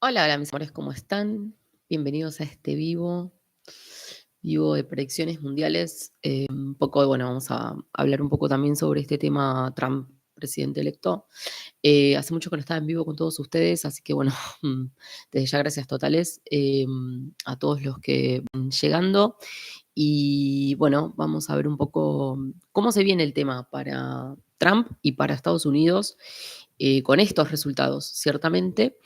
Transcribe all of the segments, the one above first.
Hola, hola, mis amores, ¿cómo están? Bienvenidos a este vivo de predicciones mundiales. Un poco, bueno, vamos a hablar un poco también sobre este tema Trump, presidente electo. Hace mucho que no estaba en vivo con todos ustedes, así que bueno, desde ya gracias totales a todos los que van llegando. Y bueno, vamos a ver un poco cómo se viene el tema para Trump y para Estados Unidos con estos resultados, ciertamente.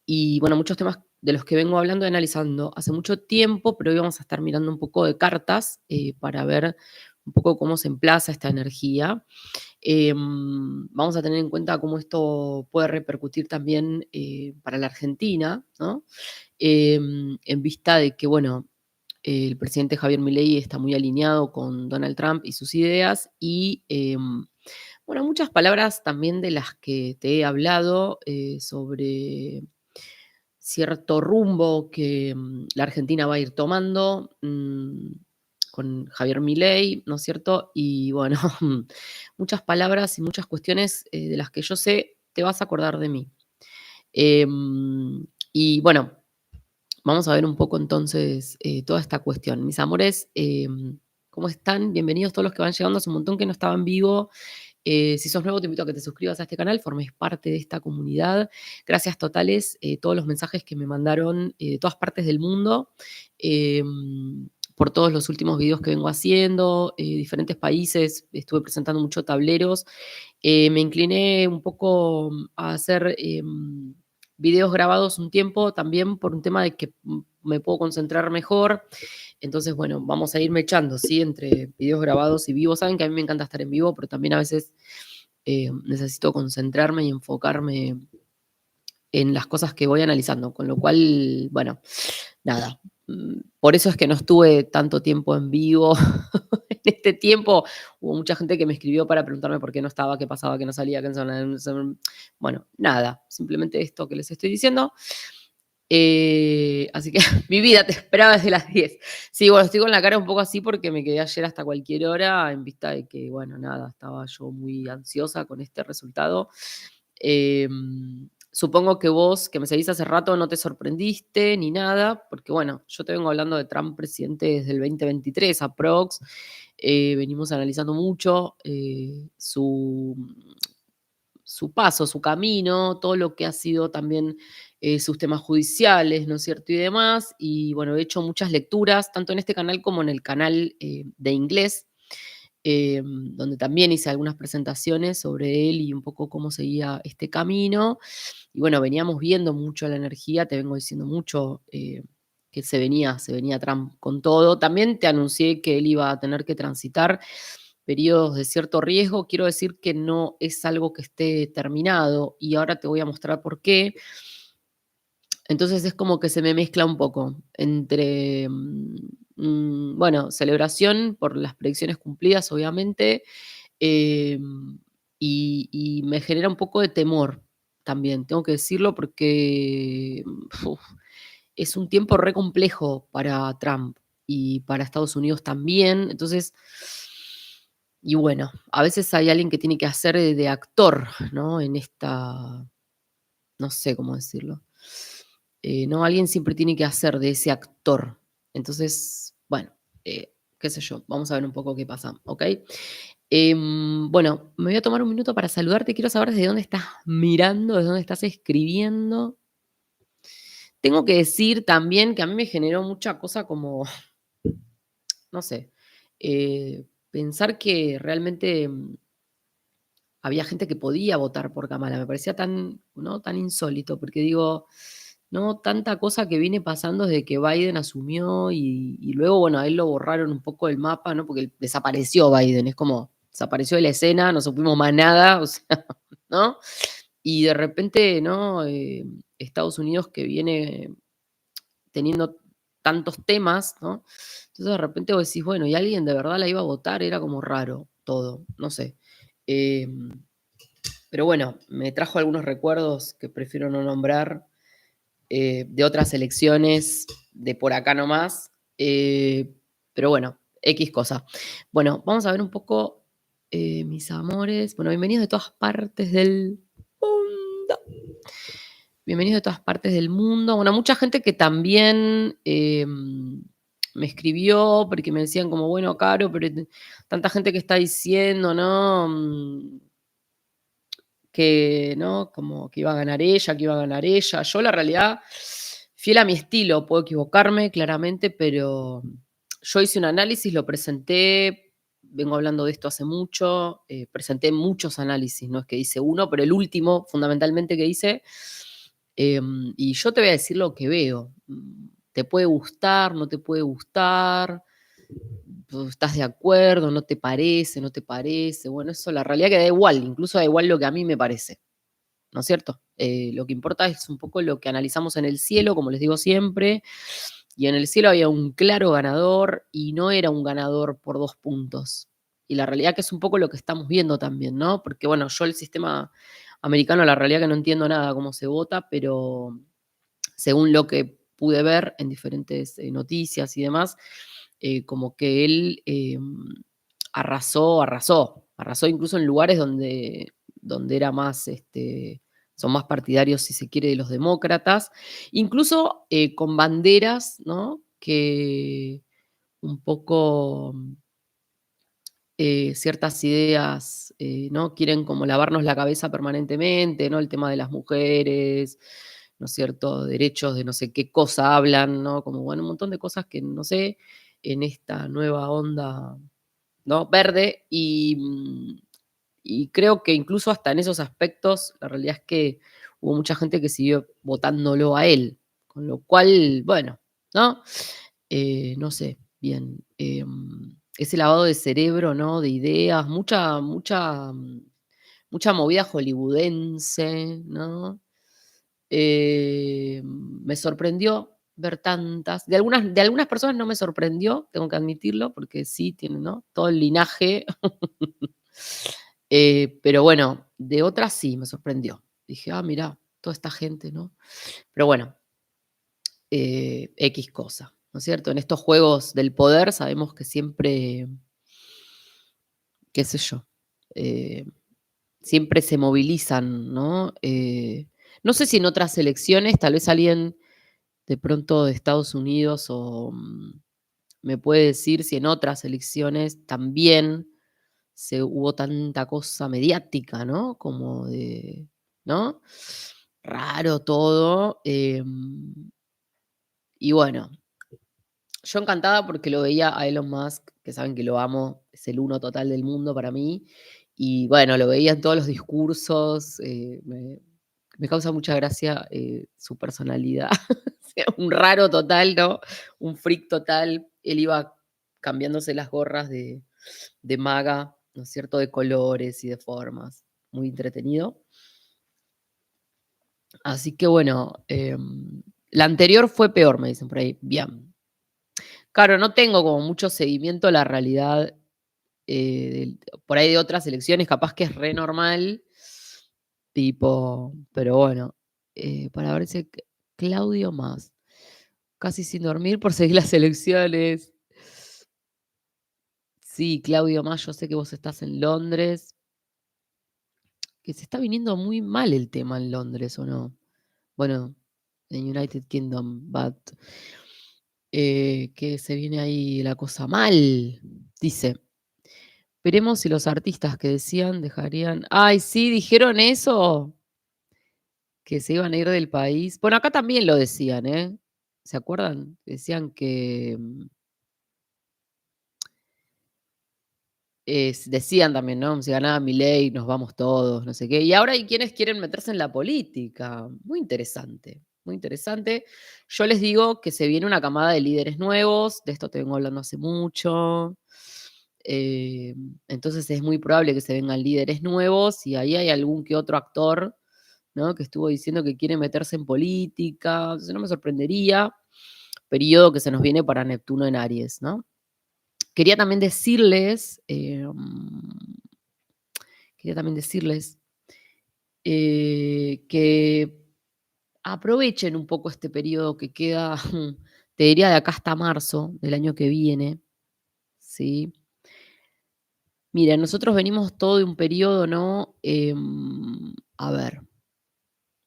Y bueno, muchos temas de los que vengo hablando y analizando hace mucho tiempo, pero hoy vamos a estar mirando un poco de cartas para ver un poco cómo se emplaza esta energía. Vamos a tener en cuenta cómo esto puede repercutir también para la Argentina, ¿no? En vista de que, bueno, el presidente Javier Milei está muy alineado con Donald Trump y sus ideas y, bueno, muchas palabras también de las que te he hablado sobre cierto rumbo que la Argentina va a ir tomando con Javier Milei, ¿no es cierto? Y bueno, muchas palabras y muchas cuestiones de las que yo sé te vas a acordar de mí. Y bueno, vamos a ver un poco entonces toda esta cuestión. Mis amores, ¿cómo están? Bienvenidos todos los que van llegando. Hace un montón que no estaban vivo. Si sos nuevo, te invito a que te suscribas a este canal, formes parte de esta comunidad. Gracias totales, todos los mensajes que me mandaron de todas partes del mundo, eh, por todos los últimos videos que vengo haciendo, diferentes países, estuve presentando muchos tableros. Me incliné un poco a hacer videos grabados un tiempo también por un tema de que me puedo concentrar mejor. Entonces, bueno, vamos a irme echando, ¿sí? Entre videos grabados y vivos. Saben que a mí me encanta estar en vivo, pero también a veces necesito concentrarme y enfocarme en las cosas que voy analizando. Con lo cual, bueno, nada. Por eso es que no estuve tanto tiempo en vivo. En este tiempo hubo mucha gente que me escribió para preguntarme por qué no estaba, qué pasaba, qué no salía, qué no son. Bueno, nada, simplemente esto que les estoy diciendo. Así que mi vida te esperaba desde las 10. Sí, bueno, estoy con la cara un poco así porque me quedé ayer hasta cualquier hora en vista de que, bueno, nada, estaba yo muy ansiosa con este resultado. Supongo que vos, que me seguís hace rato, no te sorprendiste ni nada, porque bueno, yo te vengo hablando de Trump presidente desde el 2023, aprox. Venimos analizando mucho su paso, su camino, todo lo que ha sido también sus temas judiciales, ¿no es cierto? Y demás. Y bueno, he hecho muchas lecturas, tanto en este canal como en el canal de inglés, donde también hice algunas presentaciones sobre él y un poco cómo seguía este camino. Y bueno, veníamos viendo mucho la energía, te vengo diciendo mucho que se venía Trump con todo. También te anuncié que él iba a tener que transitar periodos de cierto riesgo. Quiero decir que no es algo que esté terminado y ahora te voy a mostrar por qué. Entonces es como que se me mezcla un poco entre, bueno, celebración por las predicciones cumplidas, obviamente, y me genera un poco de temor también, tengo que decirlo, porque es un tiempo re complejo para Trump y para Estados Unidos también. Entonces, y bueno, a veces hay alguien que tiene que hacer de actor, ¿no? En esta, no sé cómo decirlo. ¿No? Alguien siempre tiene que hacer de ese actor. Entonces, bueno, qué sé yo, vamos a ver un poco qué pasa, ¿ok? Bueno, me voy a tomar un minuto para saludarte. Quiero saber desde dónde estás mirando, desde dónde estás escribiendo. Tengo que decir también que a mí me generó mucha cosa como, no sé, pensar que realmente había gente que podía votar por Kamala. Me parecía tan, ¿no? Tan insólito, porque digo, no, tanta cosa que viene pasando desde que Biden asumió y luego, bueno, a él lo borraron un poco del mapa, ¿no? Porque desapareció Biden, es como, desapareció de la escena, no supimos más nada, o sea, ¿no? Y de repente, ¿no? Estados Unidos que viene teniendo tantos temas, ¿no? Entonces de repente vos decís, bueno, y alguien de verdad la iba a votar, era como raro todo, no sé. Em, pero bueno, me trajo algunos recuerdos que prefiero no nombrar de otras elecciones de por acá nomás. Pero bueno, X cosa. Bueno, vamos a ver un poco, mis amores. Bueno, bienvenidos de todas partes del mundo. bienvenidos de todas partes del mundo. Bueno, mucha gente que también me escribió porque me decían como, bueno, Caro, pero tanta gente que está diciendo, ¿no? Que, ¿no? Como que iba a ganar ella, que iba a ganar ella. Yo, la realidad, fiel a mi estilo, puedo equivocarme claramente, pero yo hice un análisis, lo presenté, vengo hablando de esto hace mucho, presenté muchos análisis, no es que hice uno, pero el último, fundamentalmente, que hice, y yo te voy a decir lo que veo. Te puede gustar, no te puede gustar, estás de acuerdo, no te parece, no te parece. Bueno, eso la realidad que da igual, incluso da igual lo que a mí me parece, ¿no es cierto? Lo que importa es un poco lo que analizamos en el cielo, como les digo siempre, y en el cielo había un claro ganador y no era un ganador por 2 puntos. Y la realidad que es un poco lo que estamos viendo también, ¿no? Porque bueno, yo el sistema americano, la realidad que no entiendo nada cómo se vota, pero según lo que pude ver en diferentes noticias y demás, como que él arrasó incluso en lugares donde era más, son más partidarios, si se quiere, de los demócratas, incluso con banderas, ¿no? Que un poco ciertas ideas, ¿no? Quieren como lavarnos la cabeza permanentemente, ¿no? El tema de las mujeres, ¿no es cierto? Derechos de no sé qué cosa hablan, ¿no? Como, bueno, un montón de cosas que no sé, en esta nueva onda, ¿no? Verde y creo que incluso hasta en esos aspectos, la realidad es que hubo mucha gente que siguió votándolo a él, con lo cual, bueno, ¿no? No sé, bien, ese lavado de cerebro, ¿no? De ideas, mucha movida hollywoodense, ¿no? Me sorprendió ver tantas. De algunas personas no me sorprendió, tengo que admitirlo, porque sí tienen, ¿no? Todo el linaje. Pero bueno, de otras sí me sorprendió. Dije, ah, mirá, toda esta gente, ¿no? Pero bueno, X cosa, ¿no es cierto? En estos juegos del poder sabemos que siempre, qué sé yo, eh, siempre se movilizan, ¿no? No sé si en otras elecciones, tal vez alguien de pronto de Estados Unidos o me puede decir si en otras elecciones también hubo tanta cosa mediática, ¿no? Como de, ¿no? Raro todo. Y bueno, yo encantada porque lo veía a Elon Musk, que saben que lo amo, es el uno total del mundo para mí. Y bueno, lo veía en todos los discursos, me causa mucha gracia su personalidad. O sea, un raro total, ¿no? Un freak total. Él iba cambiándose las gorras de maga, ¿no es cierto? De colores y de formas. Muy entretenido. Así que bueno, la anterior fue peor, me dicen por ahí. Bien. Claro, no tengo como mucho seguimiento a la realidad, por ahí de otras elecciones, capaz que es re normal, tipo, pero bueno, para ver si Claudio Más, casi sin dormir por seguir las elecciones. Sí, Claudio Más, yo sé que vos estás en Londres, que se está viniendo muy mal el tema en Londres, ¿o no? Bueno, en United Kingdom, but que se viene ahí la cosa mal, dice. Veremos si los artistas que decían dejarían. Ay, sí, dijeron eso, que se iban a ir del país. Bueno, acá también lo decían, ¿eh? ¿Se acuerdan? Decían que decían también, ¿no? Si ganaba Milei, nos vamos todos, no sé qué. Y ahora hay quienes quieren meterse en la política. Muy interesante, muy interesante. Yo les digo que se viene una camada de líderes nuevos, de esto te vengo hablando hace mucho. Eh, entonces es muy probable que se vengan líderes nuevos y ahí hay algún que otro actor, ¿no? Que estuvo diciendo que quiere meterse en política. Entonces no me sorprendería. Periodo que se nos viene para Neptuno en Aries, ¿no? Quería también decirles, quería también decirles que aprovechen un poco este periodo que queda, te diría de acá hasta marzo del año que viene, ¿sí? Mira, nosotros venimos todo de un periodo, ¿no? A ver,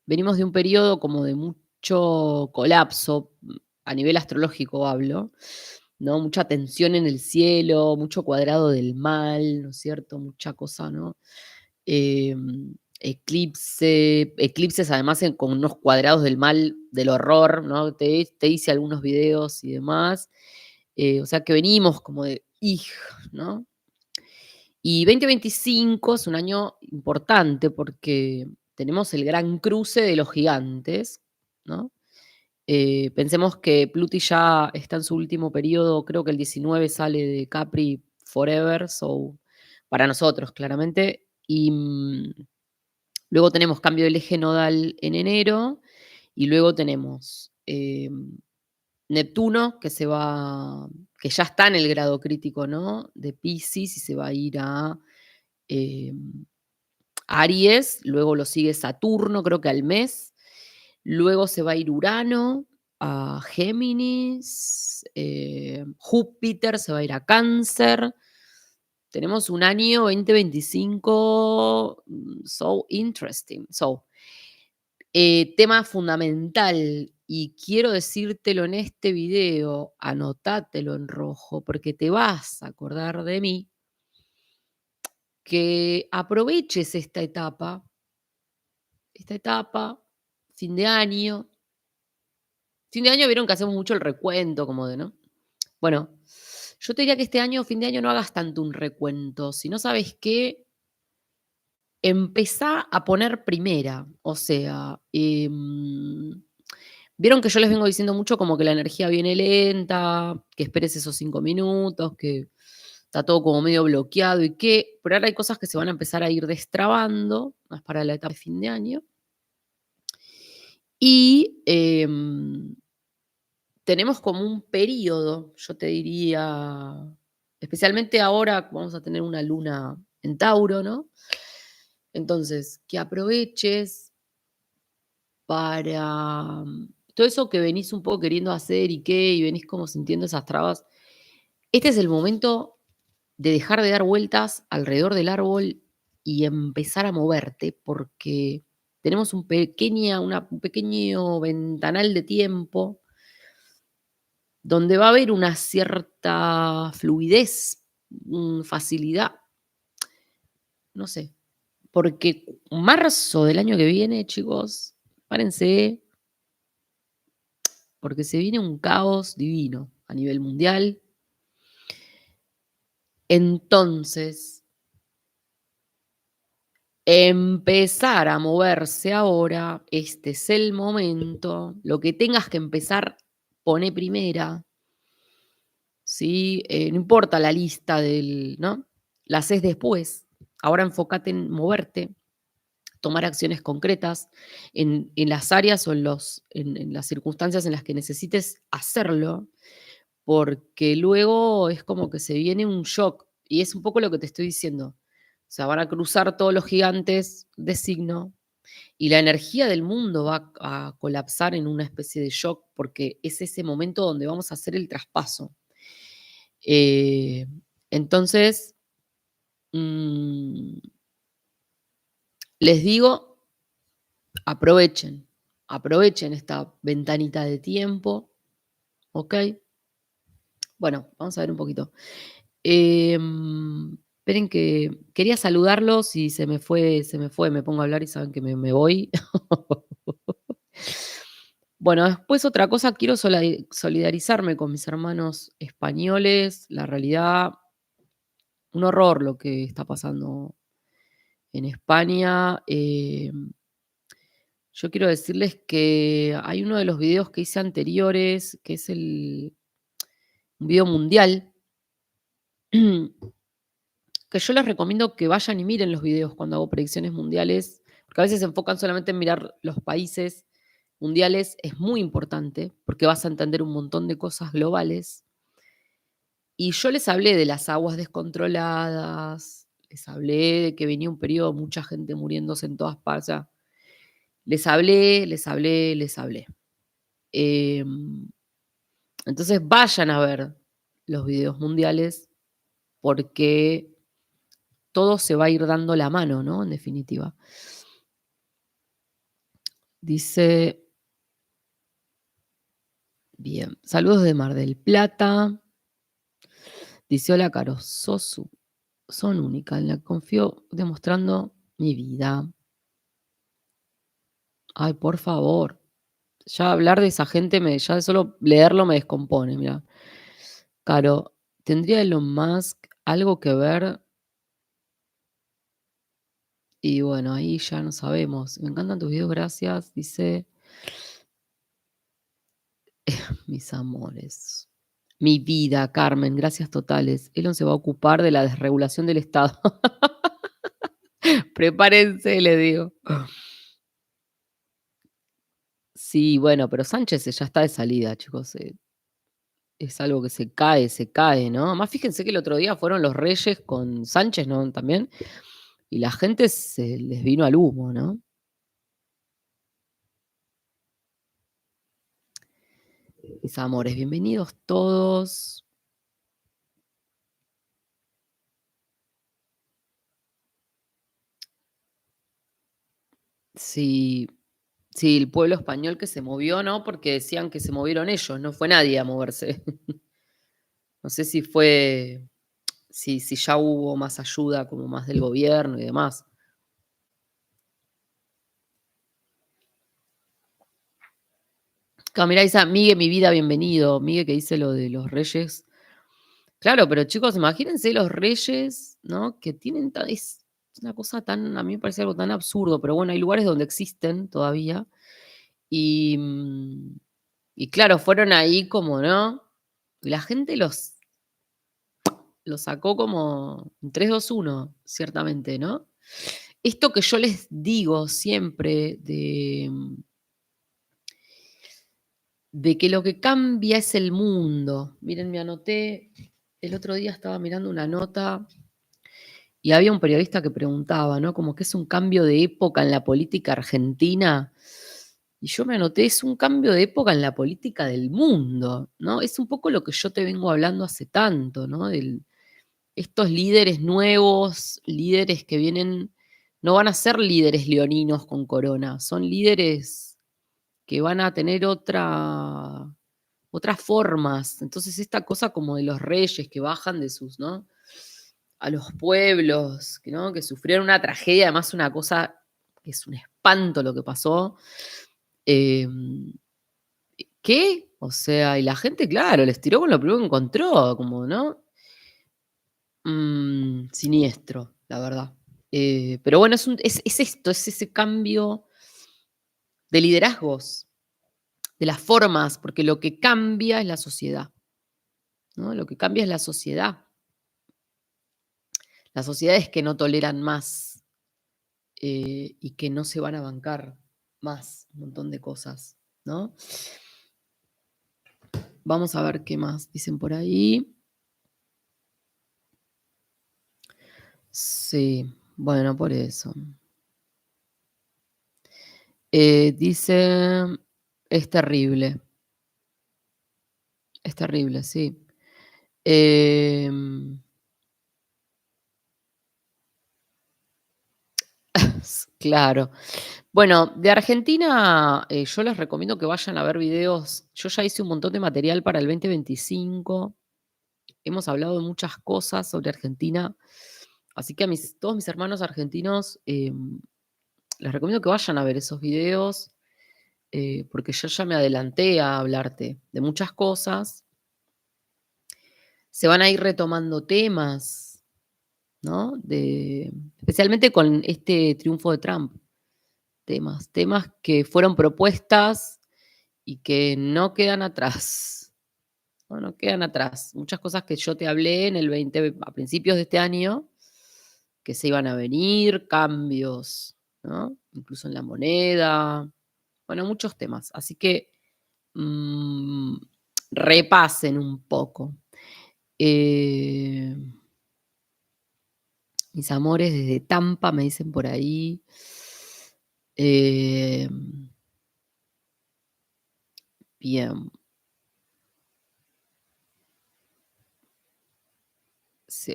venimos de un periodo como de mucho colapso, a nivel astrológico hablo, ¿no? Mucha tensión en el cielo, mucho cuadrado del mal, ¿no es cierto? Mucha cosa, ¿no? Eclipses además con unos cuadrados del mal, del horror, ¿no? Te hice algunos videos y demás. O sea que venimos como de, ¿no? Y 2025 es un año importante porque tenemos el gran cruce de los gigantes, ¿no? Pensemos que Pluti ya está en su último periodo, creo que el 19 sale de Capri Forever, so para nosotros claramente. Y luego tenemos cambio del eje nodal en enero y luego tenemos Neptuno que ya está en el grado crítico, ¿no? De Piscis y se va a ir a eh, Aries, luego lo sigue Saturno, creo que al mes, luego se va a ir Urano a Géminis, Júpiter se va a ir a Cáncer. Tenemos un año 2025 so interesting. Tema fundamental, y quiero decírtelo en este video, anótatelo en rojo, porque te vas a acordar de mí, que aproveches esta etapa, fin de año. Fin de año vieron que hacemos mucho el recuento, como de, ¿no? Bueno, yo te diría que este año, fin de año, no hagas tanto un recuento. Si no sabes qué, empezá a poner primera. O sea, vieron que yo les vengo diciendo mucho como que la energía viene lenta, que esperes esos 5 minutos, que está todo como medio bloqueado y que, pero ahora hay cosas que se van a empezar a ir destrabando, más para la etapa de fin de año. Y tenemos como un periodo, yo te diría, especialmente ahora vamos a tener una luna en Tauro, ¿no? Entonces, que aproveches para todo eso que venís un poco queriendo hacer y venís como sintiendo esas trabas. Este es el momento de dejar de dar vueltas alrededor del árbol y empezar a moverte, porque tenemos un pequeño ventanal de tiempo donde va a haber una cierta fluidez, facilidad, no sé, porque marzo del año que viene, chicos, párense, porque se viene un caos divino a nivel mundial. Entonces, empezar a moverse ahora, este es el momento, lo que tengas que empezar, pone primera, ¿sí? No importa la lista ¿no? La haces después. Ahora enfócate en moverte, tomar acciones concretas en las áreas o en las circunstancias en las que necesites hacerlo, porque luego es como que se viene un shock, y es un poco lo que te estoy diciendo. O sea, van a cruzar todos los gigantes de signo y la energía del mundo va a colapsar en una especie de shock, porque es ese momento donde vamos a hacer el traspaso. Eh, entonces, mm, les digo, aprovechen esta ventanita de tiempo, ¿ok? Bueno, vamos a ver un poquito. Esperen que quería saludarlos y se me fue, me pongo a hablar y saben que me voy. Bueno, después otra cosa, quiero solidarizarme con mis hermanos españoles. La realidad, un horror lo que está pasando en España. Yo quiero decirles que hay uno de los videos que hice anteriores, que es un video mundial, que yo les recomiendo que vayan y miren los videos cuando hago predicciones mundiales, porque a veces se enfocan solamente en mirar los países mundiales. Es muy importante porque vas a entender un montón de cosas globales. Y yo les hablé de las aguas descontroladas, les hablé de que venía un periodo, mucha gente muriéndose en todas partes. O sea, les hablé, les hablé, les hablé. Entonces vayan a ver los videos mundiales porque todo se va a ir dando la mano, ¿no? En definitiva. Dice, bien, saludos de Mar del Plata. Dice, hola, Caro, son única, en la que confío demostrando mi vida. Ay, por favor. Ya hablar de esa gente, ya de solo leerlo me descompone, mira. Caro, ¿tendría Elon Musk algo que ver? Y bueno, ahí ya no sabemos. Me encantan tus videos, gracias. Dice, mis amores. Mi vida, Carmen, gracias totales. Elon se va a ocupar de la desregulación del Estado. Prepárense, le digo. Sí, bueno, pero Sánchez ya está de salida, chicos. Es algo que se cae, ¿no? Más fíjense que el otro día fueron los Reyes con Sánchez, ¿no? También. Y la gente se les vino al humo, ¿no? Mis amores, bienvenidos todos. Sí, sí, el pueblo español que se movió, ¿no? Porque decían que se movieron ellos, no fue nadie a moverse. No sé si fue, si ya hubo más ayuda, como más del gobierno y demás. Claro, mirá, dice, Migue, mi vida, bienvenido. Migue que dice lo de los reyes. Claro, pero chicos, imagínense los reyes, ¿no? Que tienen, es una cosa tan, a mí me parece algo tan absurdo, pero bueno, hay lugares donde existen todavía. Y, y claro, fueron ahí como, ¿no? Y la gente los sacó como en 3, 2, 1, ciertamente, ¿no? Esto que yo les digo siempre de que lo que cambia es el mundo. Miren, me anoté, el otro día estaba mirando una nota y había un periodista que preguntaba, ¿no? Como que es un cambio de época en la política argentina. Y yo me anoté, es un cambio de época en la política del mundo, ¿no? Es un poco lo que yo te vengo hablando hace tanto, ¿no? Estos líderes nuevos, líderes que vienen, no van a ser líderes leoninos con corona, son líderes que van a tener otras formas. Entonces, esta cosa como de los reyes que bajan de sus, ¿no? A los pueblos, que, ¿no? Que sufrieron una tragedia, además una cosa que es un espanto lo que pasó. Eh, ¿Qué? O sea, y la gente, claro, les tiró con lo primero que encontró, como, ¿no? Siniestro, la verdad. Pero bueno, es esto, es ese cambio de liderazgos, de las formas, porque lo que cambia es la sociedad, ¿no? Lo que cambia es la sociedad. Las sociedades que no toleran más y que no se van a bancar más un montón de cosas, ¿no? Vamos a ver qué más dicen por ahí. Sí, bueno, por eso. Dice, es terrible, sí. Em, claro. Bueno, de Argentina, yo les recomiendo que vayan a ver videos. Yo ya hice un montón de material para el 2025. Hemos hablado de muchas cosas sobre Argentina. Así que a todos mis hermanos argentinos les recomiendo que vayan a ver esos videos, porque yo ya me adelanté a hablarte de muchas cosas. Se van a ir retomando temas, ¿no? Especialmente con este triunfo de Trump. Temas que fueron propuestas y que no quedan atrás. No quedan atrás. Muchas cosas que yo te hablé en el 20, a principios de este año, que se iban a venir, cambios, ¿no? Incluso en la moneda. Bueno, muchos temas. Así que mm, repasen un poco. Eh, mis amores desde Tampa me dicen por ahí. Eh, bien.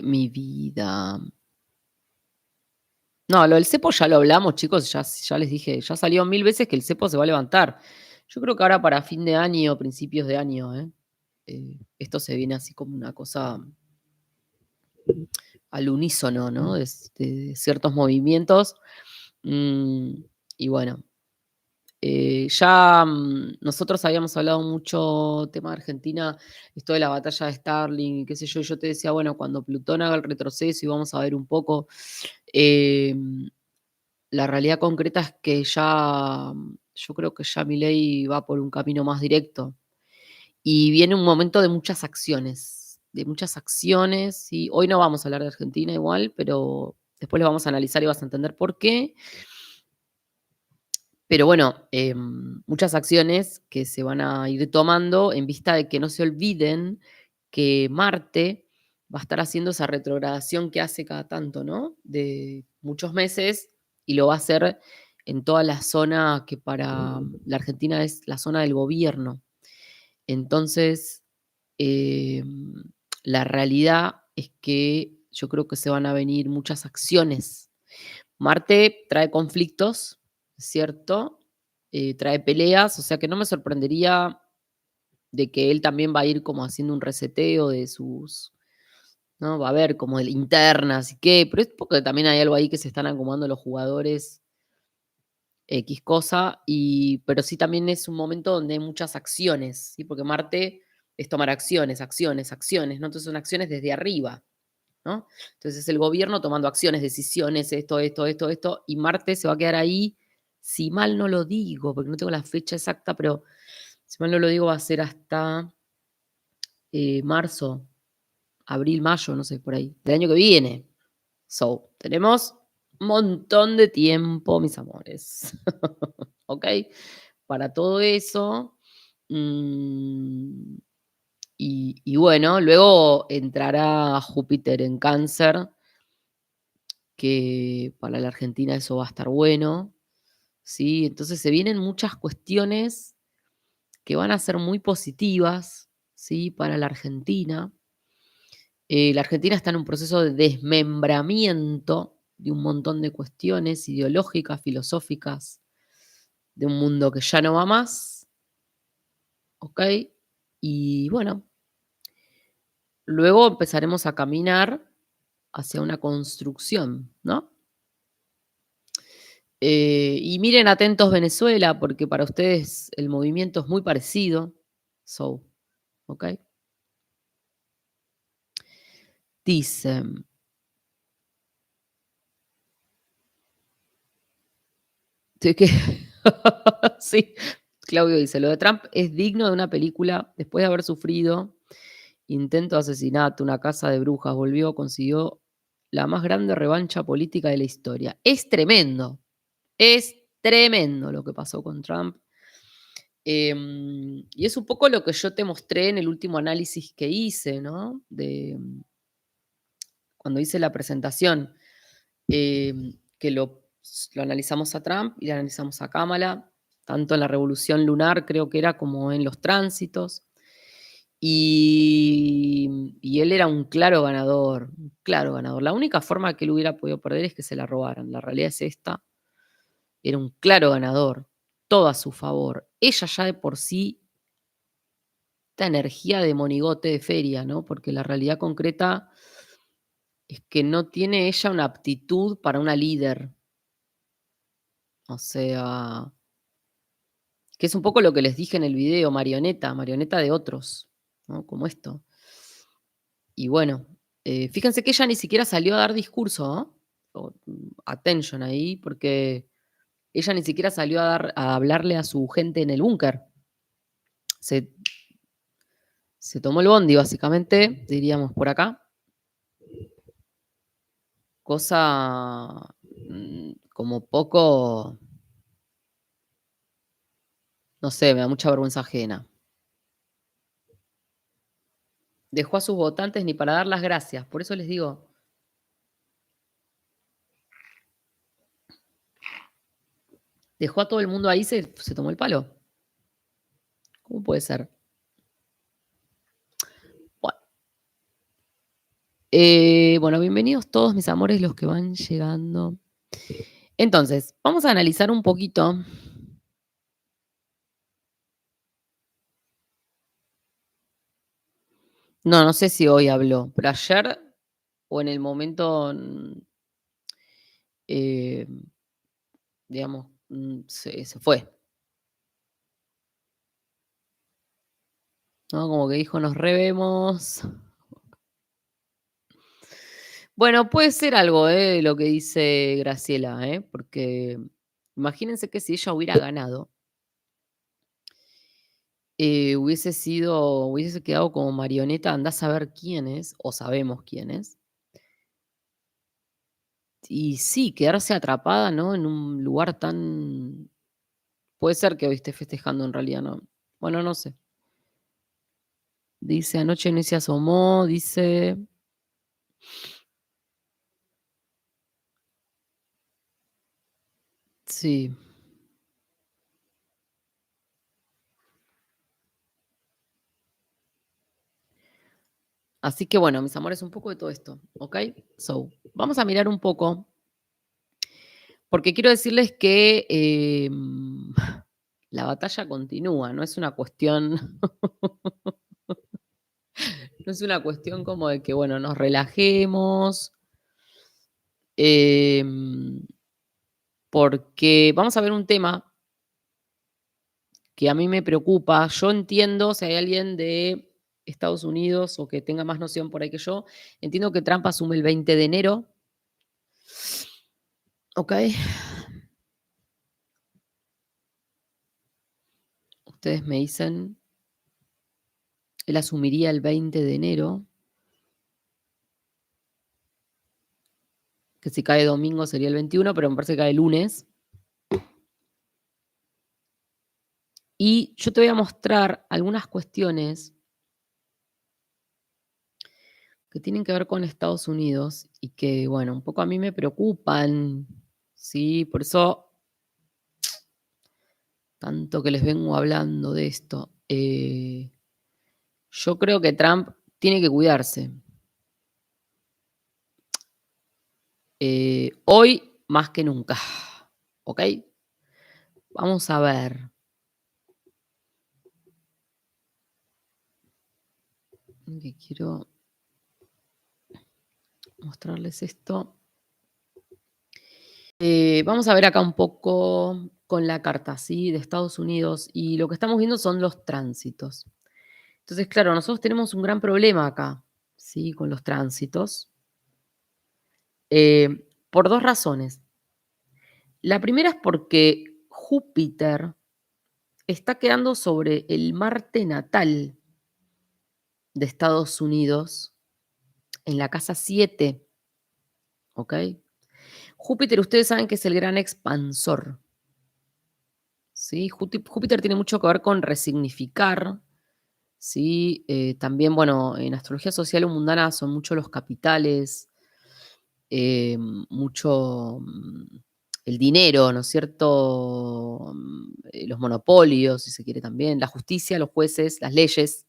Mi vida. No, lo del cepo ya lo hablamos, chicos, ya les dije, ya salió 1000 veces que el cepo se va a levantar. Yo creo que ahora para fin de año, principios de año, esto se viene así como una cosa al unísono, ¿no? De ciertos movimientos. Mm, y bueno, nosotros habíamos hablado mucho tema de Argentina, esto de la batalla de Starling, y qué sé yo, y yo te decía, bueno, cuando Plutón haga el retroceso y vamos a ver un poco, em, la realidad concreta es que yo creo que ya Milei va por un camino más directo. Y viene un momento de muchas acciones, ¿sí? Hoy no vamos a hablar de Argentina igual, pero después lo vamos a analizar y vas a entender por qué. Pero bueno, muchas acciones que se van a ir tomando en vista de que no se olviden que Marte va a estar haciendo esa retrogradación que hace cada tanto, ¿no? De muchos meses y lo va a hacer en toda la zona que para la Argentina es la zona del gobierno. Entonces, em, la realidad es que yo creo que se van a venir muchas acciones. Marte trae conflictos, ¿cierto? Trae peleas, o sea que no me sorprendería de que él también va a ir como haciendo un reseteo de sus, ¿no? Va a haber como internas y qué, pero es porque también hay algo ahí que se están acomodando los jugadores X cosa, pero sí también es un momento donde hay muchas acciones, ¿sí? Porque Marte es tomar acciones, acciones, acciones, ¿no? Entonces son acciones desde arriba, ¿no? Entonces es el gobierno tomando acciones, decisiones, esto, y Marte se va a quedar ahí, si mal no lo digo, porque no tengo la fecha exacta, pero si mal no lo digo va a ser hasta marzo, abril, mayo, no sé, por ahí, del año que viene. So, tenemos un montón de tiempo, mis amores. ¿Ok? Para todo eso. mm, y bueno, luego entrará Júpiter en Cáncer, que para la Argentina eso va a estar bueno, ¿sí? Entonces se vienen muchas cuestiones que van a ser muy positivas, ¿sí? Para la Argentina. La Argentina está en un proceso de desmembramiento de un montón de cuestiones ideológicas, filosóficas, de un mundo que ya no va más, ¿ok? Y bueno, luego empezaremos a caminar hacia una construcción, ¿no? Y miren atentos Venezuela, porque para ustedes el movimiento es muy parecido. So, ¿ok? Dicen, de que sí, Claudio dice, lo de Trump es digno de una película después de haber sufrido intento de asesinato, una casa de brujas, volvió, consiguió la más grande revancha política de la historia. Es tremendo lo que pasó con Trump. Y es un poco lo que yo te mostré en el último análisis que hice, ¿no? De cuando hice la presentación, que lo analizamos a Trump y lo analizamos a Kamala, tanto en la revolución lunar, creo que era, como en los tránsitos. Y él era un claro ganador, un claro ganador. La única forma que él hubiera podido perder es que se la robaran. La realidad es esta. Era un claro ganador, todo a su favor. Ella ya de por sí, esta energía de monigote de feria, ¿no? Porque la realidad concreta es que no tiene ella una aptitud para una líder. O sea, que es un poco lo que les dije en el video, marioneta, marioneta de otros, ¿no? Como esto. Y bueno, fíjense que ella ni siquiera salió a dar discurso, ¿no? Attention ahí, porque ella ni siquiera salió a hablarle a su gente en el búnker. Se, se tomó el bondi, básicamente, diríamos por acá. Cosa como poco, no sé, me da mucha vergüenza ajena. Dejó a sus votantes ni para dar las gracias. Por eso les digo, dejó a todo el mundo ahí, se tomó el palo. ¿Cómo puede ser? Bueno, bueno, bienvenidos todos mis amores, los que van llegando. Entonces, vamos a analizar un poquito. No, no sé si hoy habló, pero ayer o en el momento, eh, digamos, se fue, ¿no? Como que dijo: "Nos revemos". Bueno, puede ser algo, de lo que dice Graciela, porque imagínense que si ella hubiera ganado, hubiese quedado como marioneta, andá a saber quién es, o sabemos quién es. Y sí, quedarse atrapada, ¿no? En un lugar tan puede ser que hoy esté festejando, en realidad, ¿no? Bueno, no sé. Dice: "Anoche no se asomó", dice. Sí. Así que bueno, mis amores, un poco de todo esto, ¿ok? So, vamos a mirar un poco, porque quiero decirles que, la batalla continúa, no es una cuestión no es una cuestión como de que, bueno, nos relajemos, em, porque vamos a ver un tema que a mí me preocupa. Yo entiendo, si hay alguien de Estados Unidos o que tenga más noción por ahí que yo, entiendo que Trump asume el 20 de enero, ¿ok? Ustedes me dicen, él asumiría el 20 de enero, que si cae domingo sería el 21, pero me parece que cae lunes. Y yo te voy a mostrar algunas cuestiones que tienen que ver con Estados Unidos y que, bueno, un poco a mí me preocupan, ¿sí? Por eso tanto que les vengo hablando de esto. Yo creo que Trump tiene que cuidarse. Hoy más que nunca, ¿ok? Vamos a ver, que quiero mostrarles esto. Vamos a ver acá un poco con la carta, ¿sí? De Estados Unidos y lo que estamos viendo son los tránsitos. Entonces, claro, nosotros tenemos un gran problema acá, ¿sí? Con los tránsitos, por 2 razones. La primera es porque Júpiter está quedando sobre el Marte natal de Estados Unidos en la casa 7, ¿ok? Júpiter, ustedes saben que es el gran expansor, ¿sí? Júpiter tiene mucho que ver con resignificar, ¿sí? También, bueno, en astrología social o mundana son mucho los capitales, mucho el dinero, ¿no es cierto? Los monopolios, si se quiere también, la justicia, los jueces, las leyes.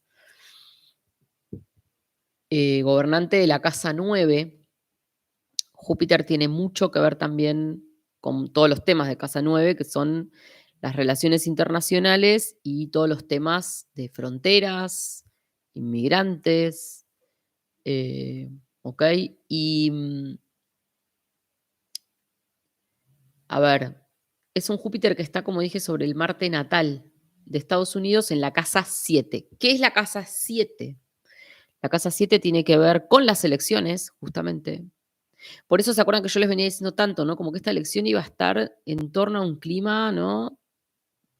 Gobernante de la casa 9, Júpiter tiene mucho que ver también con todos los temas de casa 9, que son las relaciones internacionales y todos los temas de fronteras, inmigrantes, ¿ok? Y, a ver, es un Júpiter que está, como dije, sobre el Marte natal de Estados Unidos en la casa 7. ¿Qué es la casa 7? La casa 7 tiene que ver con las elecciones, justamente. Por eso se acuerdan que yo les venía diciendo tanto, ¿no? Como que esta elección iba a estar en torno a un clima, ¿no?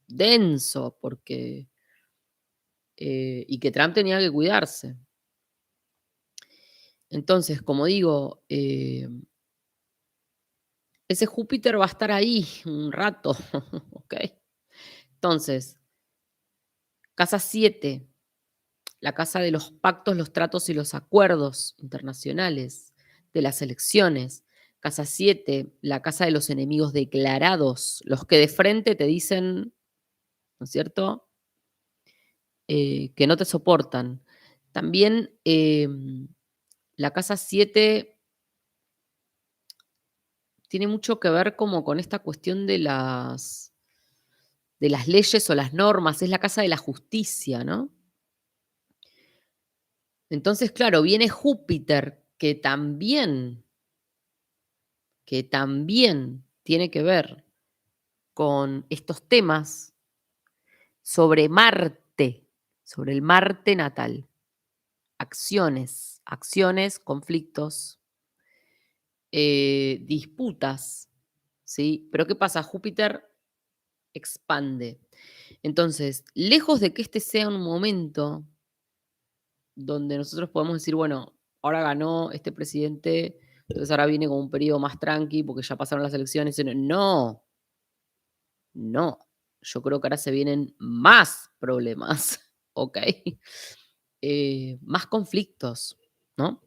Denso, porque, y que Trump tenía que cuidarse. Entonces, como digo, ese Júpiter va a estar ahí un rato, ¿ok? Entonces, casa 7, la casa de los pactos, los tratos y los acuerdos internacionales, de las elecciones. Casa 7, la casa de los enemigos declarados, los que de frente te dicen, ¿no es cierto? Que no te soportan. También la casa 7 tiene mucho que ver como con esta cuestión de las leyes o las normas, es la casa de la justicia, ¿no? Entonces, claro, viene Júpiter, que también tiene que ver con estos temas sobre Marte, sobre el Marte natal. Acciones, conflictos, disputas, ¿sí? Pero ¿qué pasa? Júpiter expande. Entonces, lejos de que este sea un momento donde nosotros podemos decir, bueno, ahora ganó este presidente, entonces ahora viene con un periodo más tranqui porque ya pasaron las elecciones. No, no. Yo creo que ahora se vienen más problemas, ¿ok? Más conflictos, ¿no?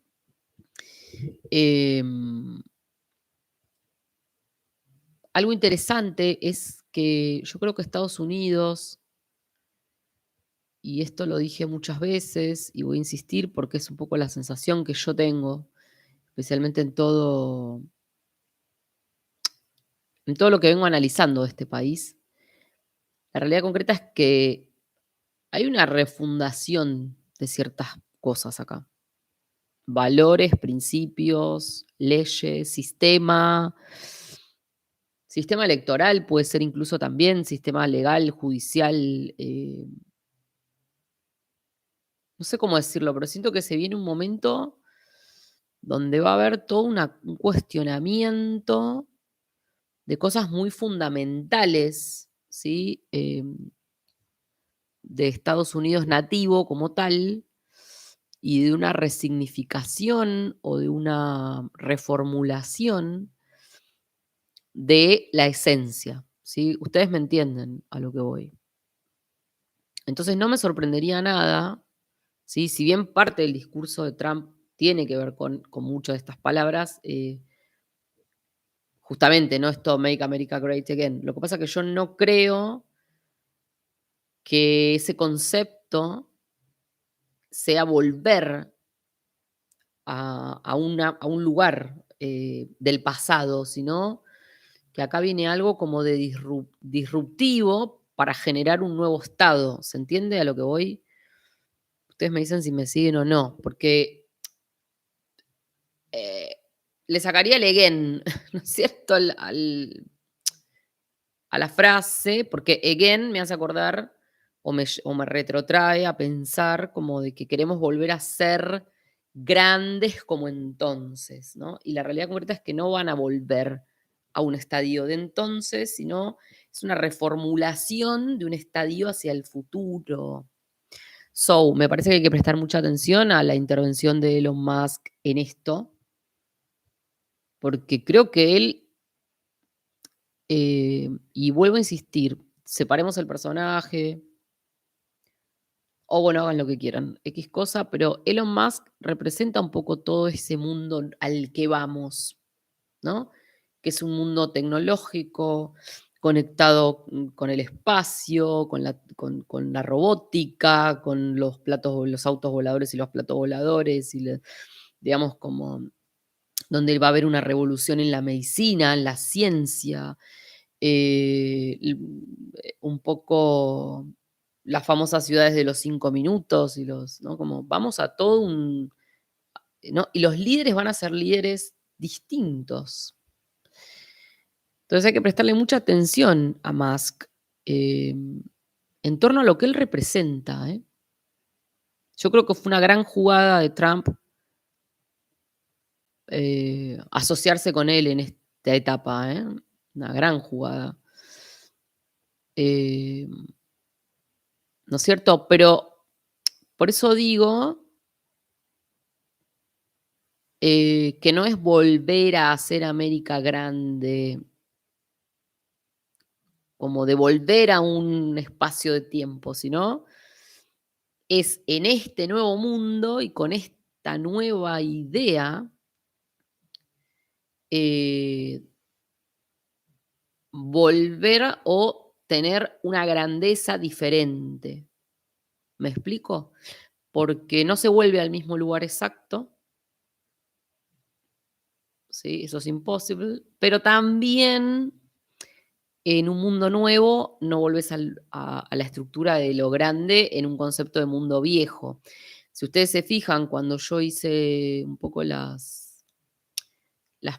Em, Algo interesante es que yo creo que Estados Unidos, y esto lo dije muchas veces y voy a insistir porque es un poco la sensación que yo tengo, especialmente en todo lo que vengo analizando de este país. La realidad concreta es que hay una refundación de ciertas cosas acá. Valores, principios, leyes, sistema electoral puede ser incluso también, sistema legal, judicial, no sé cómo decirlo, pero siento que se viene un momento donde va a haber todo un cuestionamiento de cosas muy fundamentales, ¿sí? De Estados Unidos nativo como tal, y de una resignificación o de una reformulación de la esencia, ¿sí? Ustedes me entienden a lo que voy. Entonces no me sorprendería nada, ¿sí? Si bien parte del discurso de Trump tiene que ver con muchas de estas palabras, justamente, ¿no? Esto Make America Great Again. Lo que pasa es que yo no creo que ese concepto sea volver a un lugar del pasado, sino que acá viene algo como de disruptivo para generar un nuevo estado. ¿Se entiende a lo que voy? Ustedes me dicen si me siguen o no, porque eh, le sacaría el again, ¿no es cierto? A la frase, porque again me hace acordar o me retrotrae a pensar como de que queremos volver a ser grandes como entonces, ¿no? Y la realidad concreta es que no van a volver a un estadio de entonces, sino es una reformulación de un estadio hacia el futuro. So, me parece que hay que prestar mucha atención a la intervención de Elon Musk en esto, porque creo que él, y vuelvo a insistir, separemos el personaje, o bueno, hagan lo que quieran, X cosa, pero Elon Musk representa un poco todo ese mundo al que vamos, ¿no? Que es un mundo tecnológico, conectado con el espacio, con la robótica, con los autos voladores y los platos voladores, digamos, como donde va a haber una revolución en la medicina, en la ciencia, un poco las famosas ciudades de los 5 minutos y ¿no? Como vamos a todo ¿no? Y los líderes van a ser líderes distintos. Entonces hay que prestarle mucha atención a Musk eh, en torno a lo que él representa. Yo creo que fue una gran jugada de Trump asociarse con él en esta etapa, una gran jugada. Eh, ¿No es cierto? Pero por eso digo que no es volver a hacer América grande, como de volver a un espacio de tiempo, sino es en este nuevo mundo y con esta nueva idea eh, volver o tener una grandeza diferente. ¿Me explico? Porque no se vuelve al mismo lugar exacto, ¿sí? Eso es imposible. Pero también en un mundo nuevo no volvés a la estructura de lo grande en un concepto de mundo viejo. Si ustedes se fijan, cuando yo hice un poco las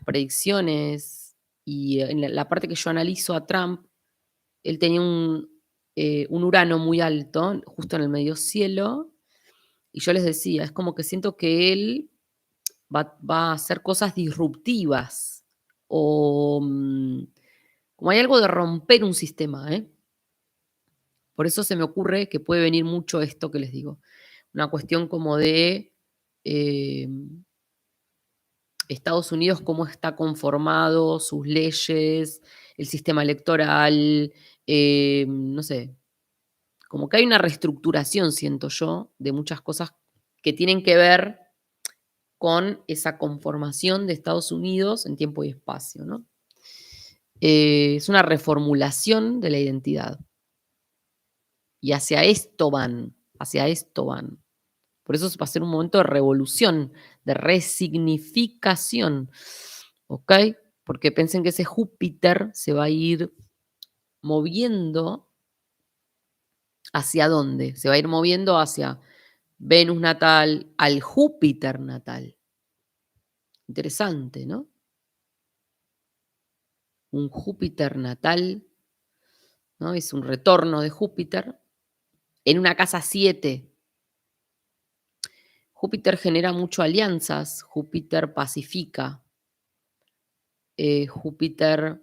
predicciones y en la parte que yo analizo a Trump, él tenía un Urano muy alto, justo en el medio cielo, y yo les decía, es como que siento que él va a hacer cosas disruptivas o como hay algo de romper un sistema, ¿eh? Por eso se me ocurre que puede venir mucho esto que les digo. Una cuestión como de eh, Estados Unidos, cómo está conformado, sus leyes, el sistema electoral, no sé, como que hay una reestructuración, siento yo, de muchas cosas que tienen que ver con esa conformación de Estados Unidos en tiempo y espacio, ¿no? Es una reformulación de la identidad. Y hacia esto van, hacia esto van. Por eso va a ser un momento de revolución, de resignificación, ¿ok? Porque piensen que ese Júpiter se va a ir moviendo hacia dónde? Se va a ir moviendo hacia Venus natal al Júpiter natal. Interesante, ¿no? Un Júpiter natal, ¿no? Es un retorno de Júpiter en una casa 7. Júpiter genera mucho alianzas, Júpiter pacifica, Júpiter,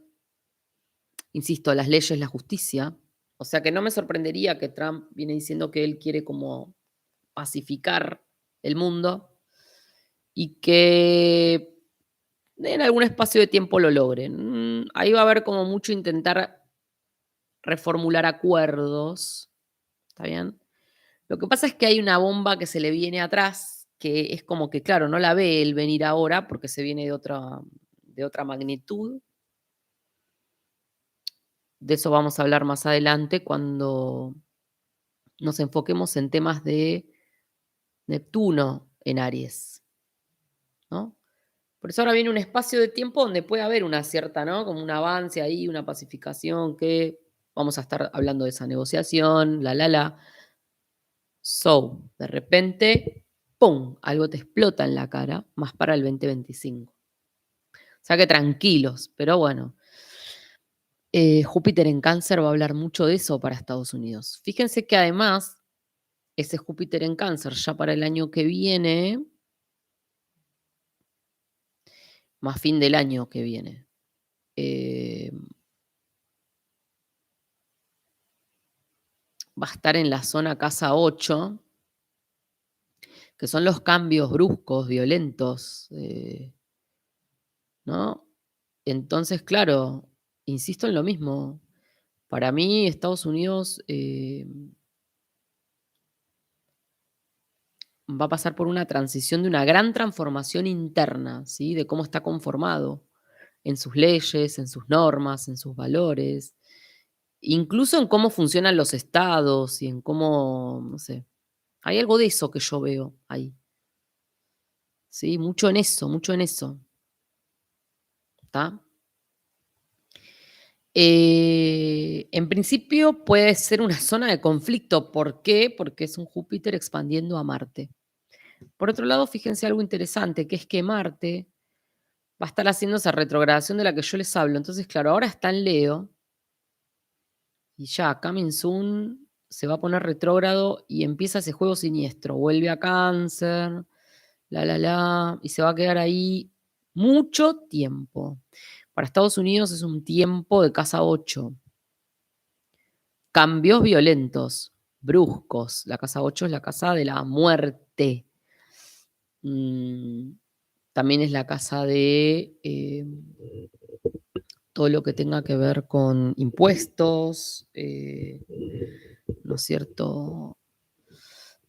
insisto, las leyes, la justicia. O sea que no me sorprendería que Trump viene diciendo que él quiere como pacificar el mundo y que en algún espacio de tiempo lo logre. Ahí va a haber como mucho intentar reformular acuerdos, ¿está bien? Lo que pasa es que hay una bomba que se le viene atrás, que es como que, claro, no la ve él venir ahora porque se viene de otra magnitud. De eso vamos a hablar más adelante cuando nos enfoquemos en temas de Neptuno en Aries, ¿no? Por eso ahora viene un espacio de tiempo donde puede haber una cierta, ¿no? Como un avance ahí, una pacificación, que vamos a estar hablando de esa negociación, la. So, de repente, ¡pum! Algo te explota en la cara, más para el 2025. O sea que tranquilos, pero bueno. Júpiter en Cáncer va a hablar mucho de eso para Estados Unidos. Fíjense que además, ese Júpiter en Cáncer ya para el año que viene, más fin del año que viene, eh, va a estar en la zona casa 8, que son los cambios bruscos, violentos, ¿no? Entonces, claro, insisto en lo mismo. Para mí, Estados Unidos va a pasar por una transición de una gran transformación interna, ¿sí? De cómo está conformado en sus leyes, en sus normas, en sus valores, incluso en cómo funcionan los estados y en cómo, no sé, hay algo de eso que yo veo ahí, ¿sí? Mucho en eso, ¿está? En principio puede ser una zona de conflicto. ¿Por qué? Porque es un Júpiter expandiendo a Marte. Por otro lado, fíjense algo interesante, que es que Marte va a estar haciendo esa retrogradación de la que yo les hablo. Entonces, claro, ahora está en Leo y ya, coming soon, se va a poner retrógrado y empieza ese juego siniestro. Vuelve a Cáncer, y se va a quedar ahí mucho tiempo. Para Estados Unidos es un tiempo de casa 8. Cambios violentos, bruscos. La casa 8 es la casa de la muerte. Mm, también es la casa de todo lo que tenga que ver con impuestos, ¿no es cierto?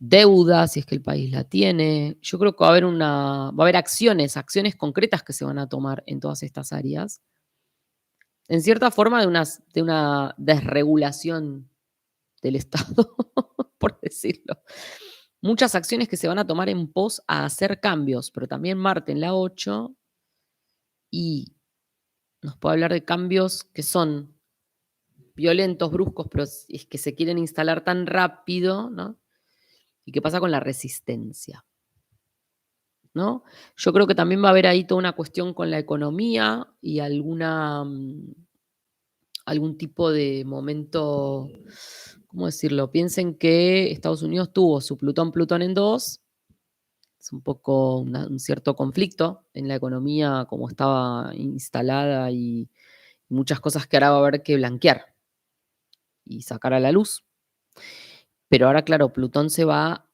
Deuda, si es que el país la tiene. Yo creo que va a haber acciones concretas que se van a tomar en todas estas áreas. En cierta forma, de una desregulación del Estado, por decirlo. Muchas acciones que se van a tomar en pos a hacer cambios, pero también Marte en la 8 y nos puede hablar de cambios que son violentos, bruscos, pero es que se quieren instalar tan rápido, ¿no? ¿Y qué pasa con la resistencia? ¿No? Yo creo que también va a haber ahí toda una cuestión con la economía y algún tipo de momento, ¿cómo decirlo? Piensen que Estados Unidos tuvo su Plutón en 2, es un poco un cierto conflicto en la economía como estaba instalada y muchas cosas que ahora va a haber que blanquear y sacar a la luz. Pero ahora, claro, Plutón se va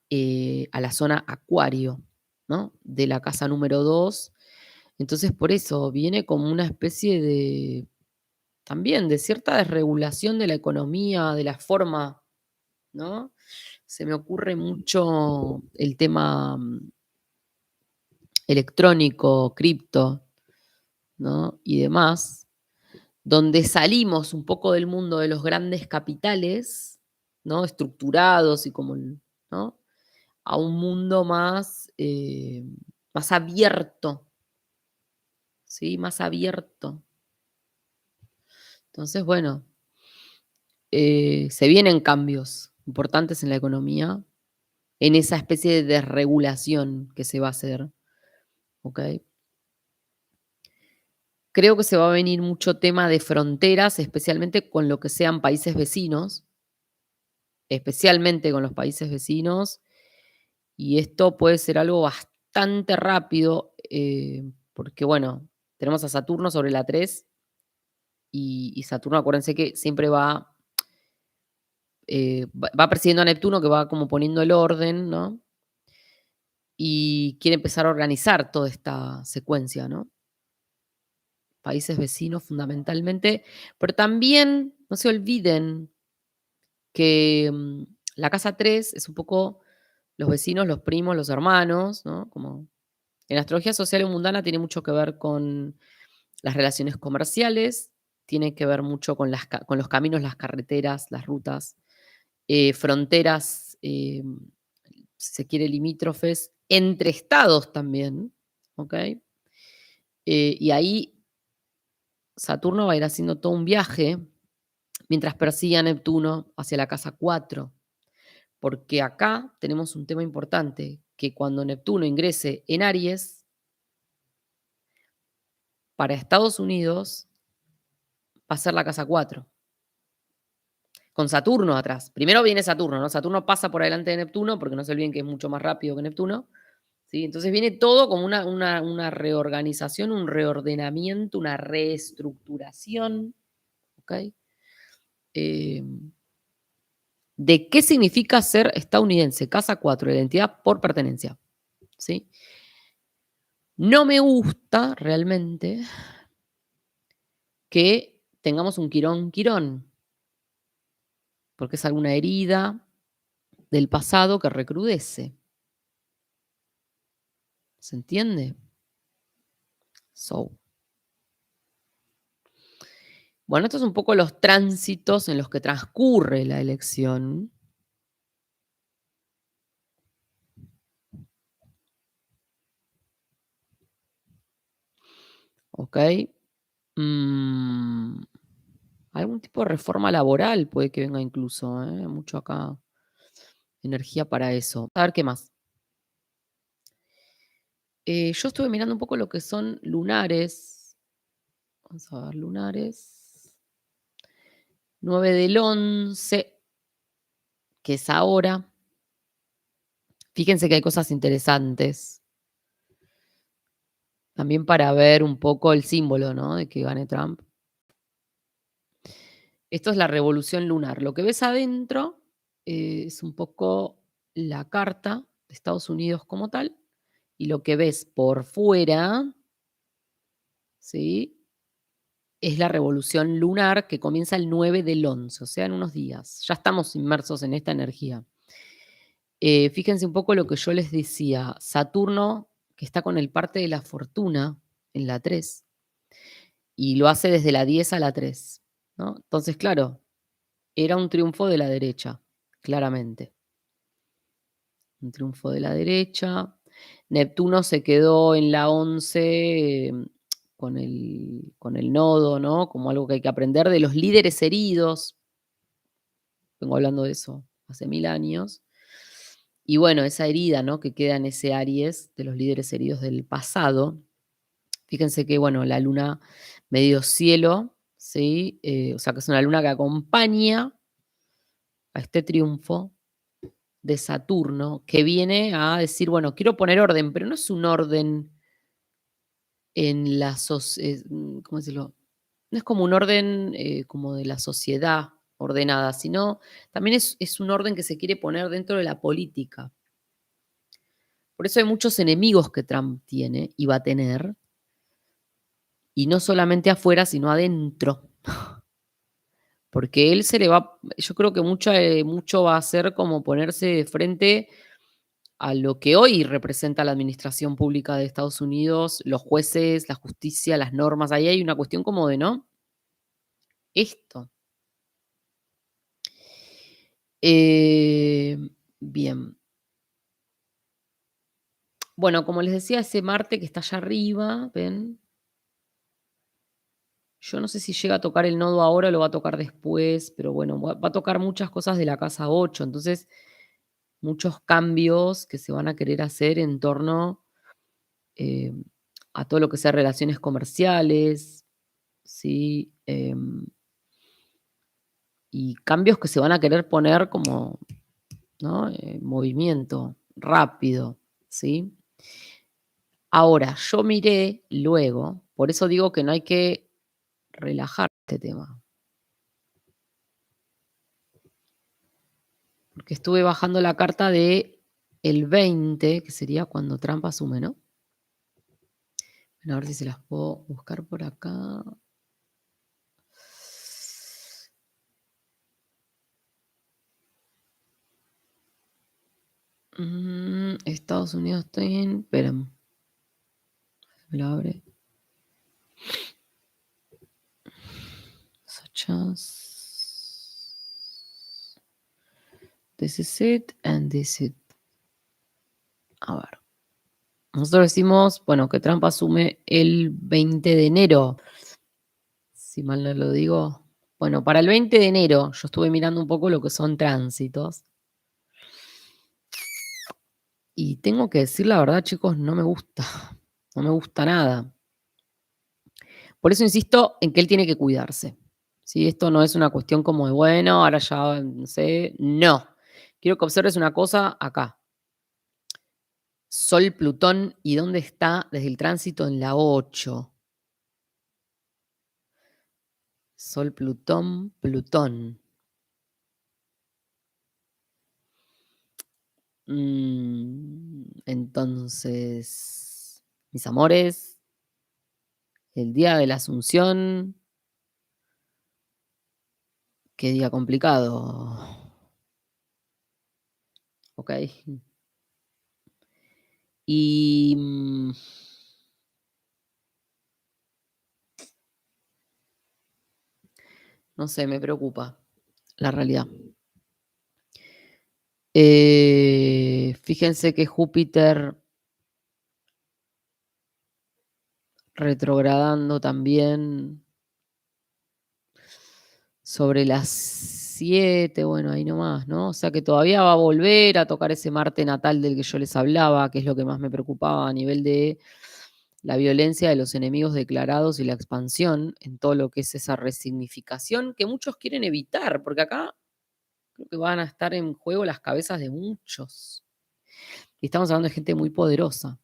a la zona Acuario, ¿no? De la casa número 2. Entonces, por eso viene como una especie de, también de cierta desregulación de la economía, de la forma, ¿no? Se me ocurre mucho el tema electrónico, cripto, ¿no? Y demás, donde salimos un poco del mundo de los grandes capitales, ¿no? Estructurados y como, ¿no? A un mundo más, más abierto, ¿sí? Más abierto. Entonces, bueno, se vienen cambios importantes en la economía, en esa especie de desregulación que se va a hacer, ¿ok? Creo que se va a venir mucho tema de fronteras, especialmente con lo que sean países vecinos, especialmente con los países vecinos, y esto puede ser algo bastante rápido, porque bueno, tenemos a Saturno sobre la 3 y Saturno, acuérdense que siempre va persiguiendo a Neptuno, que va como poniendo el orden, ¿no? Y quiere empezar a organizar toda esta secuencia, ¿no? Países vecinos fundamentalmente, pero también no se olviden que la casa 3 es un poco los vecinos, los primos, los hermanos, ¿no? Como en astrología social y mundana tiene mucho que ver con las relaciones comerciales, tiene que ver mucho con, con los caminos, las carreteras, las rutas, fronteras, si se quiere, limítrofes, entre estados también, ¿ok? Y ahí Saturno va a ir haciendo todo un viaje mientras persigue a Neptuno hacia la casa 4, porque acá tenemos un tema importante, que cuando Neptuno ingrese en Aries, para Estados Unidos va a ser la casa 4, con Saturno atrás. Primero viene Saturno, ¿no? Saturno pasa por delante de Neptuno, porque no se olviden que es mucho más rápido que Neptuno, ¿sí? Entonces viene todo como una reorganización, un reordenamiento, una reestructuración, ¿ok? De qué significa ser estadounidense, casa 4, identidad por pertenencia, ¿sí? No me gusta realmente que tengamos un quirón quirón, porque es alguna herida del pasado que recrudece. ¿Se entiende? So. Bueno, estos son un poco los tránsitos en los que transcurre la elección. ¿Ok? Mm, algún tipo de reforma laboral puede que venga incluso, ¿eh? Mucho acá energía para eso. A ver qué más. Yo estuve mirando un poco lo que son lunares. Vamos a ver, lunares. 9 del 11, que es ahora. Fíjense que hay cosas interesantes. También para ver un poco el símbolo, ¿no? De que gane Trump. Esto es la revolución lunar. Lo que ves adentro es un poco la carta de Estados Unidos como tal. Y lo que ves por fuera, ¿sí? Es la revolución lunar que comienza el 9 del 11, o sea, en unos días. Ya estamos inmersos en esta energía. Fíjense un poco lo que yo les decía. Saturno, que está con el parte de la fortuna en la 3, y lo hace desde la 10 a la 3, ¿no? Entonces, claro, era un triunfo de la derecha, claramente. Un triunfo de la derecha. Neptuno se quedó en la 11 con el nodo, ¿no? Como algo que hay que aprender de los líderes heridos. Vengo hablando de eso hace 1000 años. Y bueno, esa herida, ¿no? Que queda en ese Aries de los líderes heridos del pasado. Fíjense que, bueno, la luna medio cielo, ¿sí? O sea, que es una luna que acompaña a este triunfo de Saturno, que viene a decir, bueno, quiero poner orden, pero no es un orden en la ¿cómo decirlo? No es como un orden, como de la sociedad ordenada, sino también es un orden que se quiere poner dentro de la política. Por eso hay muchos enemigos que Trump tiene y va a tener, y no solamente afuera, sino adentro. Porque él se le va, yo creo que mucho va a ser como ponerse de frente a lo que hoy representa la administración pública de Estados Unidos, los jueces, la justicia, las normas. Ahí hay una cuestión como de, ¿no? Esto. Eh, bien. Bueno, como les decía, ese Marte que está allá arriba, ¿ven? Yo no sé si llega a tocar el nodo ahora o lo va a tocar después, pero bueno, va a tocar muchas cosas de la casa 8. Entonces, muchos cambios que se van a querer hacer en torno eh, a todo lo que sea relaciones comerciales, ¿sí? Y cambios que se van a querer poner como, ¿no? Movimiento rápido, ¿sí? Ahora, yo miré luego, por eso digo que no hay que relajar este tema, porque estuve bajando la carta de el 20, que sería cuando Trump asume, ¿no? Bueno, a ver si se las puedo buscar por acá. Estados Unidos estoy en. Esperen, me lo abre. Such this is it and this is it. A ver. Nosotros decimos, bueno, que Trump asume el 20 de enero, si mal no lo digo. Bueno, para el 20 de enero yo estuve mirando un poco lo que son tránsitos. Y tengo que decir la verdad, chicos, no me gusta. No me gusta nada. Por eso insisto en que él tiene que cuidarse. ¿Sí? Esto no es una cuestión como de, bueno, ahora ya, no sé. No. Quiero que observes una cosa acá. Sol, Plutón, ¿y dónde está desde el tránsito en la 8? Sol, Plutón, Plutón. Entonces, mis amores, el día de la Asunción, qué día complicado. Ok. Y no sé, me preocupa la realidad. Fíjense que Júpiter retrogradando también sobre las 7, bueno, ahí nomás, ¿no? O sea que todavía va a volver a tocar ese Marte natal del que yo les hablaba, que es lo que más me preocupaba a nivel de la violencia de los enemigos declarados y la expansión en todo lo que es esa resignificación que muchos quieren evitar, porque acá creo que van a estar en juego las cabezas de muchos. Y estamos hablando de gente muy poderosa.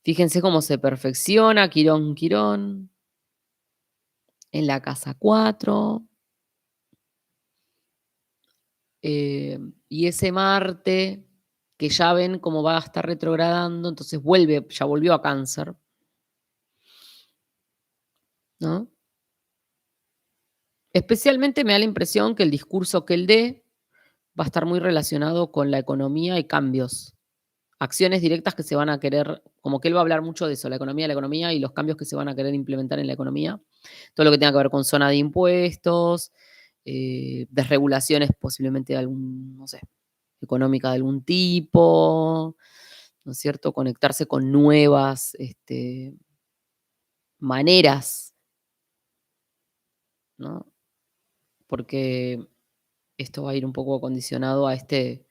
Fíjense cómo se perfecciona Quirón Quirón en la casa 4. Y ese Marte, que ya ven cómo va a estar retrogradando, entonces ya volvió a Cáncer, ¿no? Especialmente me da la impresión que el discurso que él dé va a estar muy relacionado con la economía y cambios, acciones directas que se van a querer, como que él va a hablar mucho de eso, la economía y los cambios que se van a querer implementar en la economía, todo lo que tenga que ver con zona de impuestos, desregulaciones posiblemente de algún, no sé, económica de algún tipo, ¿no es cierto? Conectarse con nuevas, maneras, ¿no? Porque esto va a ir un poco condicionado a este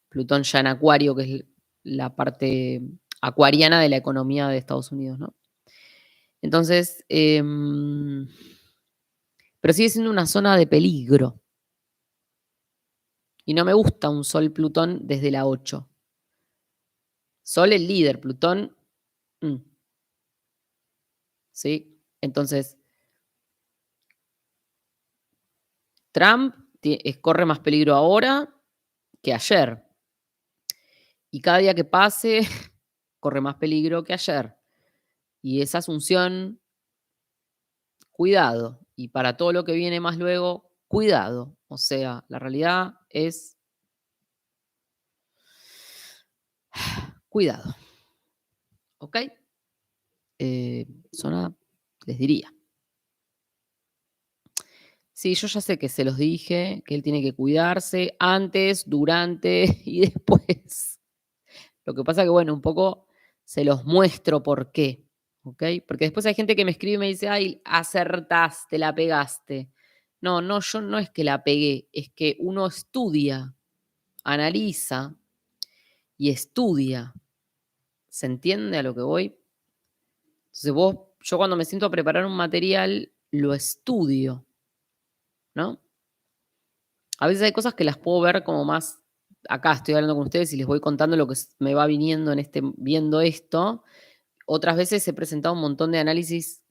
Plutón ya en Acuario, que es la parte acuariana de la economía de Estados Unidos, ¿no? Entonces, pero sigue siendo una zona de peligro. Y no me gusta un Sol Plutón desde la 8. Sol el líder, Plutón, mm, ¿sí? Entonces, Trump corre más peligro ahora que ayer. Y cada día que pase, corre más peligro que ayer. Y esa Asunción, cuidado. Y para todo lo que viene más luego, cuidado. O sea, la realidad es cuidado. ¿Ok? Zona, les diría. Sí, yo ya sé que se los dije, que él tiene que cuidarse antes, durante y después. Lo que pasa que, bueno, un poco se los muestro por qué, ¿ok? Porque después hay gente que me escribe y me dice, ay, acertaste, la pegaste. No, no, yo no es que la pegué, es que uno estudia, analiza y estudia. ¿Se entiende a lo que voy? Entonces yo cuando me siento a preparar un material, lo estudio, ¿no? A veces hay cosas que las puedo ver como más, acá estoy hablando con ustedes y les voy contando lo que me va viniendo viendo esto. Otras veces he presentado un montón de análisis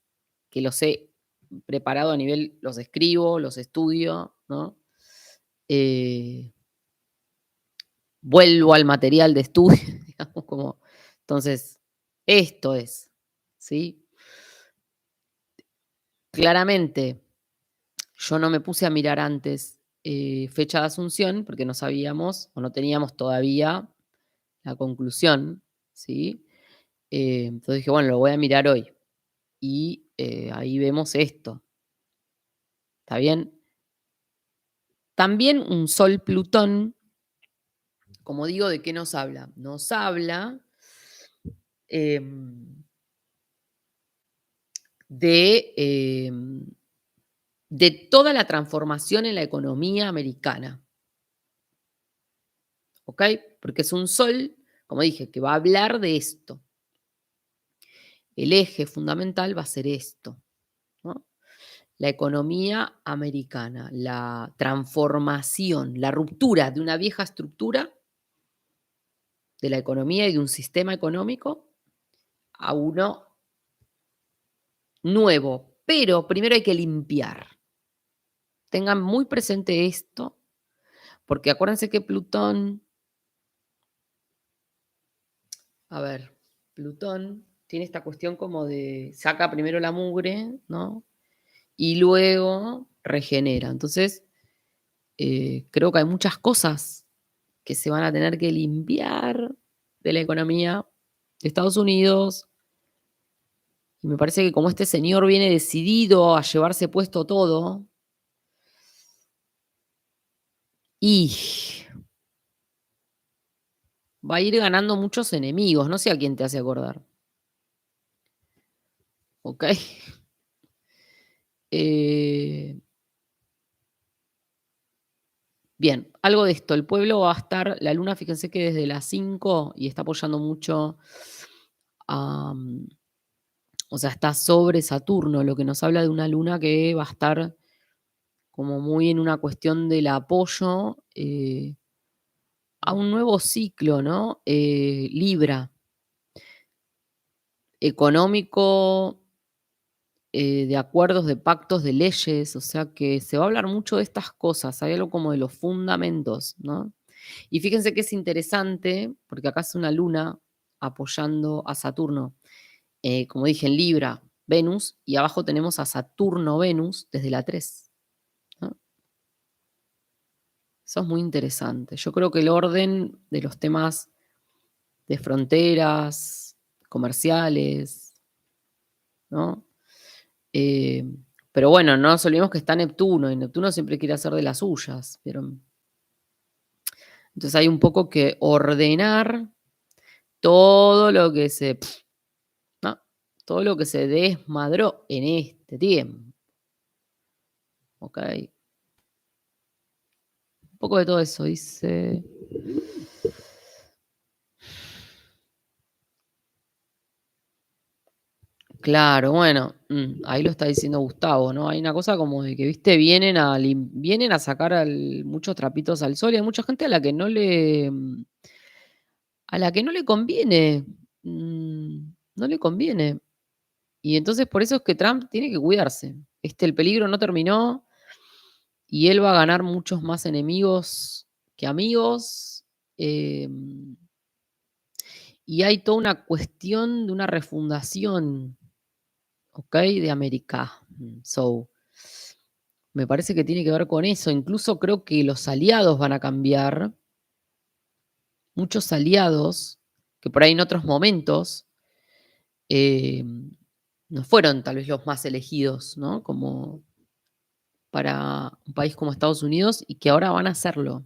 que los he preparado a nivel, los escribo, los estudio, ¿no? Eh, Vuelvo al material de estudio, digamos, como, entonces, esto es, ¿sí? Claramente, yo no me puse a mirar antes fecha de asunción porque no sabíamos o no teníamos todavía la conclusión, ¿sí? Entonces dije, bueno, lo voy a mirar hoy. Y ahí vemos esto, ¿está bien? También un Sol Plutón, como digo, ¿de qué nos habla? Nos habla em, de, de toda la transformación en la economía americana, ¿ok? Porque es un Sol, como dije, que va a hablar de esto. El eje fundamental va a ser esto, ¿no? La economía americana, la transformación, la ruptura de una vieja estructura de la economía y de un sistema económico a uno nuevo. Pero primero hay que limpiar. Tengan muy presente esto, porque acuérdense que Plutón, a ver, Plutón tiene esta cuestión como de saca primero la mugre, ¿no? Y luego regenera. Entonces, creo que hay muchas cosas que se van a tener que limpiar de la economía de Estados Unidos. Y me parece que como este señor viene decidido a llevarse puesto todo, y va a ir ganando muchos enemigos. No sé a quién te hace acordar. ¿Ok? Eh, Bien, algo de esto. El pueblo va a estar, la luna, fíjense que desde las 5 y está apoyando mucho a, o sea, está sobre Saturno, lo que nos habla de una luna que va a estar como muy en una cuestión del apoyo a un nuevo ciclo, ¿no? Libra, económico, de acuerdos, de pactos, de leyes, o sea que se va a hablar mucho de estas cosas, hay algo como de los fundamentos, ¿no? Y fíjense que es interesante, porque acá es una luna apoyando a Saturno, como dije, en Libra, Venus, y abajo tenemos a Saturno-Venus desde la 3, ¿no? Eso es muy interesante. Yo creo que el orden de los temas de fronteras, comerciales, ¿no? Eh, pero bueno, no nos olvidemos que está Neptuno, y Neptuno siempre quiere hacer de las suyas, pero entonces hay un poco que ordenar todo lo que se, ¿no? todo lo que se desmadró en este tiempo, ¿ok? Un poco de todo eso, dice. Claro, bueno, ahí lo está diciendo Gustavo, ¿no? Hay una cosa como de que, viste, vienen a sacar muchos trapitos al sol y hay mucha gente a la que no le conviene, no le conviene. Y entonces por eso es que Trump tiene que cuidarse. El peligro no terminó y él va a ganar muchos más enemigos que amigos. em, y hay toda una cuestión de una refundación, ¿ok? De América. Me parece que tiene que ver con eso. Incluso creo que los aliados van a cambiar. Muchos aliados que por ahí en otros momentos eh, no fueron tal vez los más elegidos, ¿no? Como para un país como Estados Unidos y que ahora van a hacerlo.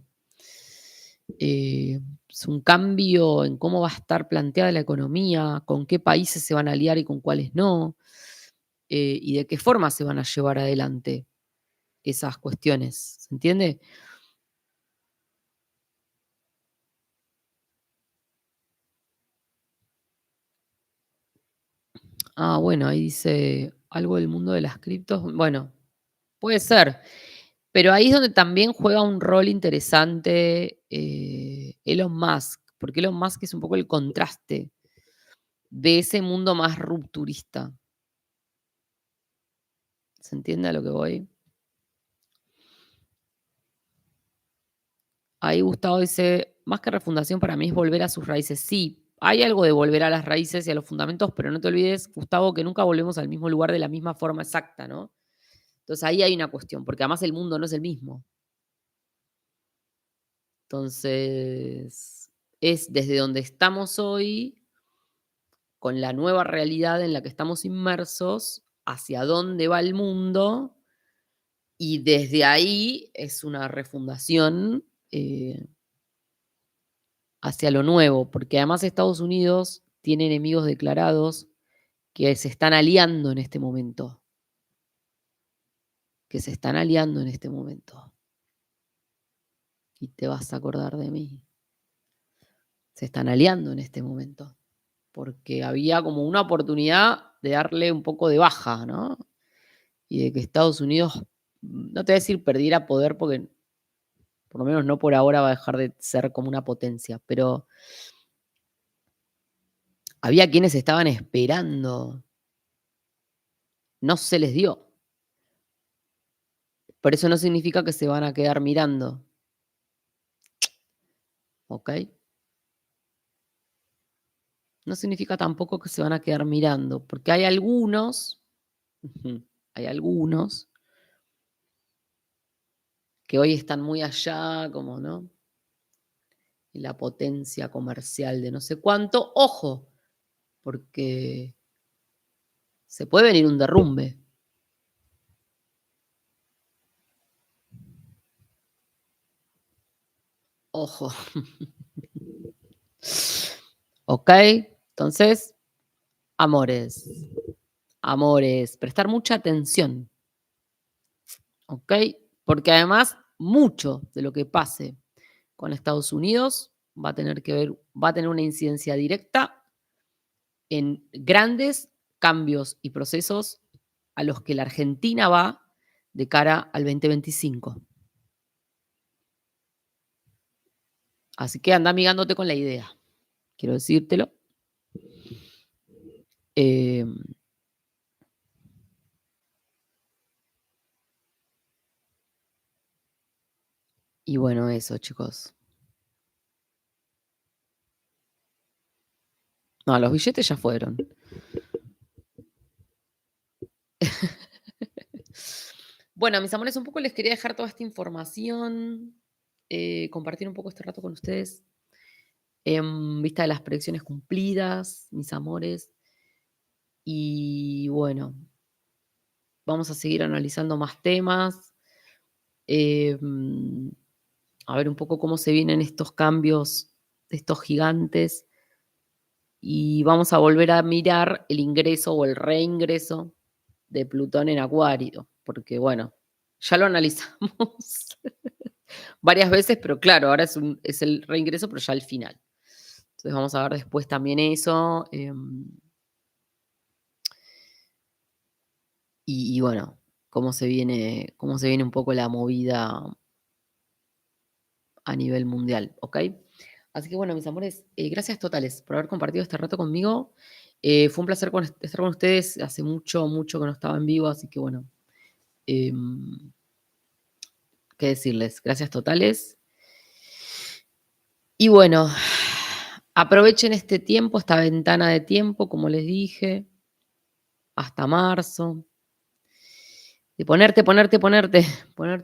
Es un cambio en cómo va a estar planteada la economía, con qué países se van a aliar y con cuáles no, y de qué forma se van a llevar adelante esas cuestiones. ¿Se entiende? Ah, bueno, ahí dice algo del mundo de las criptos. Bueno, puede ser, pero ahí es donde también juega un rol interesante Elon Musk, porque Elon Musk es un poco el contraste de ese mundo más rupturista. ¿Se entiende a lo que voy? Ahí Gustavo dice, más que refundación para mí es volver a sus raíces. Sí, hay algo de volver a las raíces y a los fundamentos, pero no te olvides, Gustavo, que nunca volvemos al mismo lugar de la misma forma exacta, ¿no? Entonces ahí hay una cuestión, porque además el mundo no es el mismo. Entonces, es desde donde estamos hoy, con la nueva realidad en la que estamos inmersos, hacia dónde va el mundo, y desde ahí es una refundación hacia lo nuevo, porque además Estados Unidos tiene enemigos declarados que se están aliando en este momento, que se están aliando en este momento. Y te vas a acordar de mí. Se están aliando en este momento, porque había como una oportunidad de darle un poco de baja, ¿no? Y de que Estados Unidos, no te voy a decir perdiera poder, porque por lo menos no por ahora va a dejar de ser como una potencia, pero había quienes estaban esperando, no se les dio. Pero eso no significa que se van a quedar mirando, ¿ok? No significa tampoco que se van a quedar mirando, porque hay algunos, hay algunos que hoy están muy allá, como, ¿no? En la potencia comercial de no sé cuánto. Ojo, porque se puede venir un derrumbe. Ojo. ¿Ok? Entonces, amores, amores, prestar mucha atención, ¿ok? Porque además, mucho de lo que pase con Estados Unidos va a tener una incidencia directa en grandes cambios y procesos a los que la Argentina va de cara al 2025. Así que anda amigándote con la idea, quiero decírtelo. Eh, y bueno, eso, chicos. No, los billetes ya fueron. Bueno, mis amores, un poco les quería dejar toda esta información, compartir un poco este rato con ustedes en vista de las predicciones cumplidas, mis amores. Y bueno, vamos a seguir analizando más temas, em, a ver un poco cómo se vienen estos cambios de estos gigantes y vamos a volver a mirar el ingreso o el reingreso de Plutón en Acuario, porque bueno, ya lo analizamos varias veces, pero claro, ahora es el reingreso, pero ya al final. Entonces vamos a ver después también eso. Y bueno, cómo se viene un poco la movida a nivel mundial, ¿ok? Así que bueno, mis amores, gracias totales por haber compartido este rato conmigo. Fue un placer estar con ustedes. Hace mucho, mucho que no estaba en vivo, así que bueno, em, qué decirles. Gracias totales. Y bueno, aprovechen este tiempo, esta ventana de tiempo, como les dije, hasta marzo. De ponerte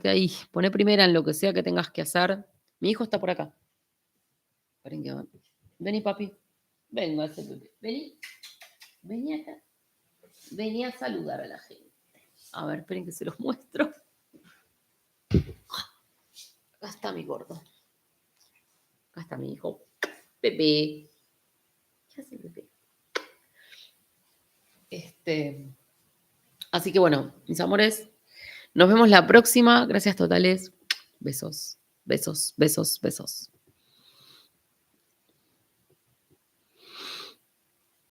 ahí, poner primera en lo que sea que tengas que hacer. Mi hijo está por acá. Esperen que va. Vení, papi. Venga, ese bebé. Vení. Vení acá. Vení a saludar a la gente. A ver, esperen que se los muestro. Acá está mi gordo. Acá está mi hijo. Pepe. ¿Qué hace Pepe? Así que bueno, mis amores, nos vemos la próxima. Gracias totales. Besos, besos, besos, besos.